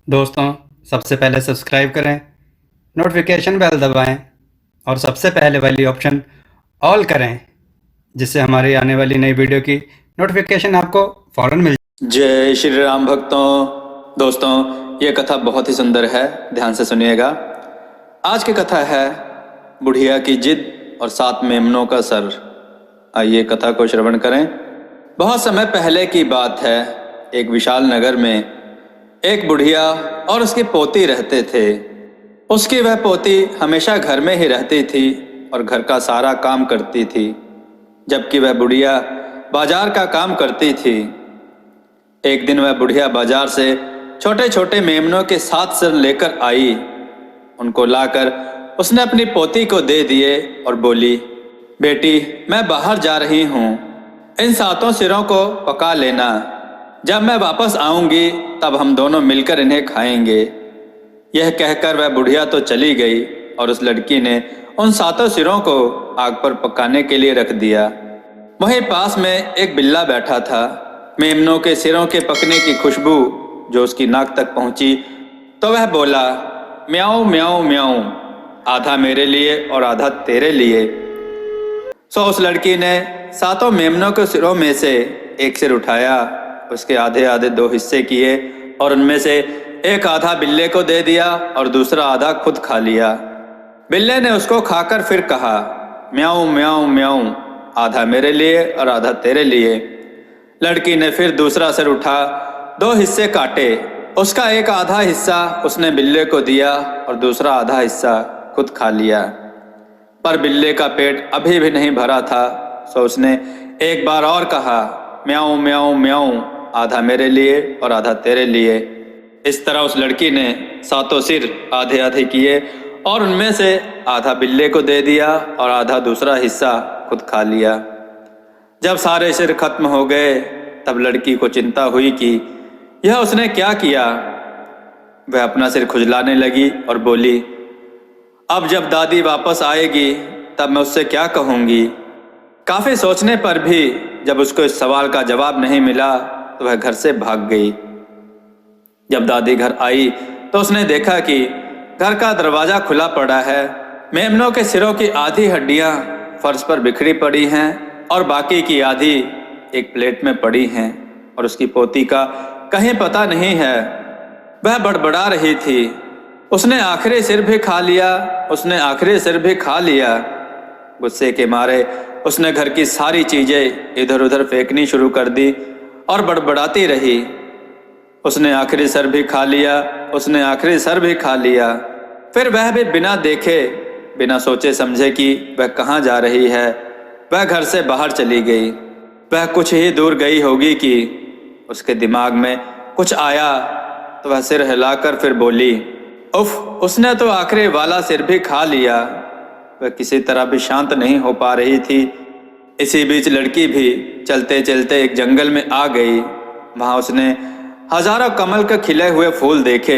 दोस्तों, सबसे पहले सब्सक्राइब करें, नोटिफिकेशन बेल दबाएं और सबसे पहले वाली ऑप्शन ऑल करें, जिससे हमारी आने वाली नई वीडियो की नोटिफिकेशन आपको फ़ौरन मिल जाए। जय श्री राम भक्तों। दोस्तों, ये कथा बहुत ही सुंदर है, ध्यान से सुनिएगा। आज की कथा है बुढ़िया की जिद और 7 मेमनों का सर। आइए कथा को श्रवण करें। बहुत समय पहले की बात है। एक विशाल नगर में एक बुढ़िया और उसकी पोती रहते थे। उसकी वह पोती हमेशा घर में ही रहती थी और घर का सारा काम करती थी, जबकि वह बुढ़िया बाजार का काम करती थी। एक दिन वह बुढ़िया बाजार से छोटे छोटे मेमनों के 7 सिर लेकर आई। उनको लाकर उसने अपनी पोती को दे दिए और बोली, बेटी, मैं बाहर जा रही हूँ, इन 7 सिरों को पका लेना। जब मैं वापस आऊंगी तब हम दोनों मिलकर इन्हें खाएंगे। यह कहकर वह बुढ़िया तो चली गई और उस लड़की ने उन 7 सिरों को आग पर पकाने के लिए रख दिया। वहीं पास में एक बिल्ला बैठा था। मेमनों के सिरों के पकने की खुशबू जो उसकी नाक तक पहुंची तो वह बोला, म्याऊं म्याऊं म्याऊं, आधा मेरे लिए और आधा तेरे लिए। सो उस लड़की ने 7 मेमनों के सिरों में से एक सिर उठाया, उसके आधे आधे 2 हिस्से किए और उनमें से एक आधा बिल्ले को दे दिया और दूसरा आधा खुद खा लिया। बिल्ले ने उसको खाकर फिर कहा, म्याऊं म्याऊं म्याऊं, आधा मेरे लिए और आधा तेरे लिए। लड़की ने फिर दूसरा सिर उठा, 2 हिस्से काटे, उसका एक आधा हिस्सा उसने बिल्ले को दिया और दूसरा आधा हिस्सा खुद खा लिया। पर बिल्ले का पेट अभी भी नहीं भरा था, सो उसने एक बार और कहा, म्याऊं म्याऊं म्याऊं, आधा मेरे लिए और आधा तेरे लिए। इस तरह उस लड़की ने 7 सिर आधे आधे किए और उनमें से आधा बिल्ले को दे दिया और आधा दूसरा हिस्सा खुद खा लिया। जब सारे सिर खत्म हो गए तब लड़की को चिंता हुई कि यह उसने क्या किया। वह अपना सिर खुजलाने लगी और बोली, अब जब दादी वापस आएगी तब मैं उससे क्या कहूँगी। काफ़ी सोचने पर भी जब उसको इस सवाल का जवाब नहीं मिला तो वह घर से भाग गई। जब दादी घर आई तो उसने देखा कि घर का दरवाज़ा खुला पड़ा है। मेमनों के सिरों की आधी हड्डियाँ फर्श पर बिखरी पड़ी हैं और बाकी की आधी एक प्लेट में पड़ी हैं और उसकी पोती का कहीं पता नहीं है। वह बड़बड़ा रही थी, उसने आखिरी सिर भी खा लिया, उसने आखिरी सिर भी खा लिया। गुस्से के मारे उसने घर की सारी चीज़ें इधर उधर फेंकनी शुरू कर दी और बड़बड़ाती रही, उसने आखिरी सर भी खा लिया, उसने आखिरी सर भी खा लिया। फिर वह भी बिना देखे बिना सोचे समझे कि वह कहाँ जा रही है, वह घर से बाहर चली गई। वह कुछ ही दूर गई होगी कि उसके दिमाग में कुछ आया तो वह सिर हिलाकर फिर बोली, उफ, उसने तो आखिरी वाला सिर भी खा लिया। वह किसी तरह भी शांत नहीं हो पा रही थी। इसी बीच लड़की भी चलते चलते एक जंगल में आ गई। वहाँ उसने हजारों कमल के खिले हुए फूल देखे।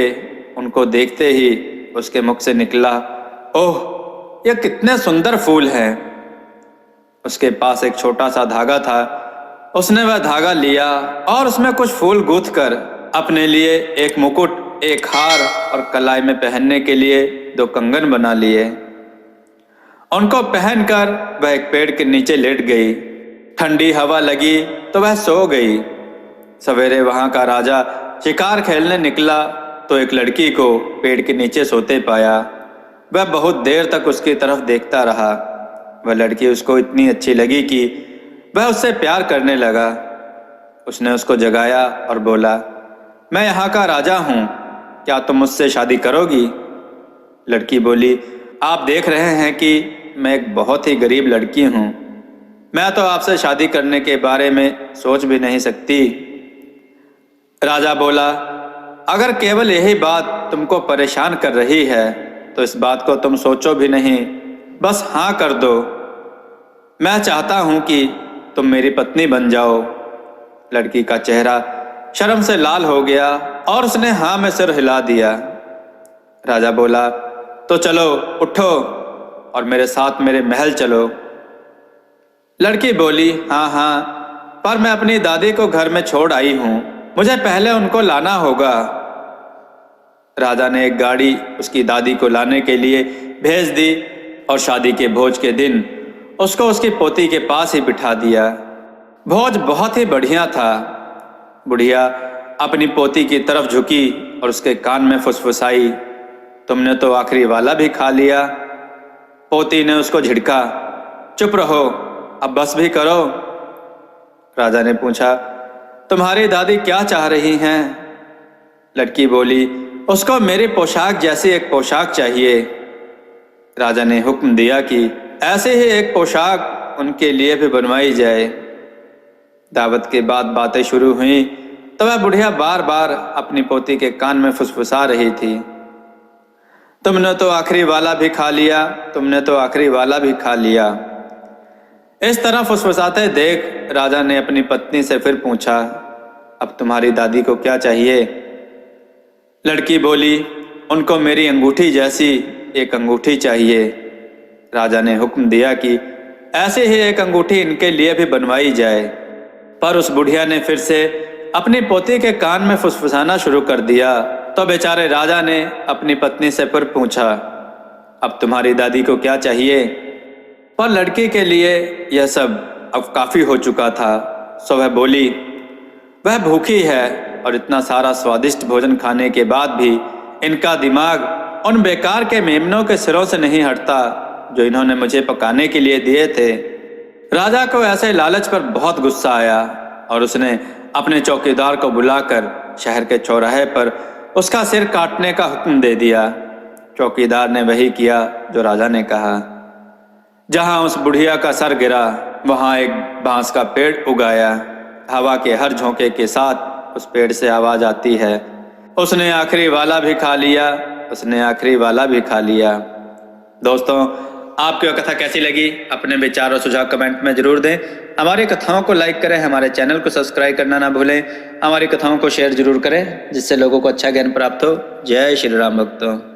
उनको देखते ही उसके मुख से निकला, ओह, ये कितने सुंदर फूल हैं। उसके पास एक छोटा सा धागा था। उसने वह धागा लिया और उसमें कुछ फूल गूंथ कर अपने लिए एक मुकुट, एक हार और कलाई में पहनने के लिए 2 कंगन बना लिए। उनको पहनकर वह एक पेड़ के नीचे लेट गई। ठंडी हवा लगी तो वह सो गई। सवेरे वहां का राजा शिकार खेलने निकला तो एक लड़की को पेड़ के नीचे सोते पाया। वह बहुत देर तक उसकी तरफ देखता रहा। वह लड़की उसको इतनी अच्छी लगी कि वह उससे प्यार करने लगा। उसने उसको जगाया और बोला, मैं यहाँ का राजा हूँ, क्या तुम मुझसे शादी करोगी? लड़की बोली, आप देख रहे हैं कि मैं एक बहुत ही गरीब लड़की हूँ, मैं तो आपसे शादी करने के बारे में सोच भी नहीं सकती। राजा बोला, अगर केवल यही बात तुमको परेशान कर रही है तो इस बात को तुम सोचो भी नहीं, बस हाँ कर दो। मैं चाहता हूँ कि तुम मेरी पत्नी बन जाओ। लड़की का चेहरा शर्म से लाल हो गया और उसने हाँ में सिर हिला दिया। राजा बोला, तो चलो उठो और मेरे साथ मेरे महल चलो। लड़की बोली, हाँ हाँ, पर मैं अपनी दादी को घर में छोड़ आई हूँ, मुझे पहले उनको लाना होगा। राजा ने एक गाड़ी उसकी दादी को लाने के लिए भेज दी और शादी के भोज के दिन उसको उसकी पोती के पास ही बिठा दिया। भोज बहुत ही बढ़िया था। बुढ़िया अपनी पोती की तरफ झुकी और उसके कान में फुसफुसाई, तुमने तो आखिरी वाला भी खा लिया। पोती ने उसको झिड़का, चुप रहो, अब बस भी करो। राजा ने पूछा, तुम्हारी दादी क्या चाह रही हैं? लड़की बोली, उसको मेरी पोशाक जैसी एक पोशाक चाहिए। राजा ने हुक्म दिया कि ऐसे ही एक पोशाक उनके लिए भी बनवाई जाए। दावत के बाद बातें शुरू हुई तो वह बुढ़िया बार बार अपनी पोती के कान में फुसफुसा रही थी, तुमने तो आखिरी वाला भी खा लिया, तुमने तो आखिरी वाला भी खा लिया। इस तरह फुसफुसाते देख राजा ने अपनी पत्नी से फिर पूछा, अब तुम्हारी दादी को क्या चाहिए? लड़की बोली, उनको मेरी अंगूठी जैसी एक अंगूठी चाहिए। राजा ने हुक्म दिया कि ऐसे ही एक अंगूठी इनके लिए भी बनवाई जाए। पर उस बुढ़िया ने फिर से अपनी पोती के कान में फुसफुसाना शुरू कर दिया तो बेचारे राजा ने अपनी पत्नी से फिर पूछा, अब तुम्हारी दादी को क्या चाहिए? पर लड़की के लिए यह सब अब काफ़ी हो चुका था, सो वह बोली, वह भूखी है और इतना सारा स्वादिष्ट भोजन खाने के बाद भी इनका दिमाग उन बेकार के मेमनों के सिरों से नहीं हटता जो इन्होंने मुझे पकाने के लिए दिए थे। राजा को ऐसे लालच पर बहुत गुस्सा आया और उसने अपने चौकीदार को बुलाकर शहर के चौराहे पर उसका सिर काटने का हुक्म दे दिया। चौकीदार ने वही किया जो राजा ने कहा। जहां उस बुढ़िया का सर गिरा वहां एक बांस का पेड़ उगाया। हवा के हर झोंके के साथ उस पेड़ से आवाज आती है, उसने आखिरी वाला भी खा लिया, उसने आखिरी वाला भी खा लिया। दोस्तों, आपको यह कथा कैसी लगी? अपने विचार और सुझाव कमेंट में जरूर दें। हमारी कथाओं को लाइक करें, हमारे चैनल को सब्सक्राइब करना ना भूलें। हमारी कथाओं को शेयर जरूर करें जिससे लोगों को अच्छा ज्ञान प्राप्त हो। जय श्री राम भक्तों।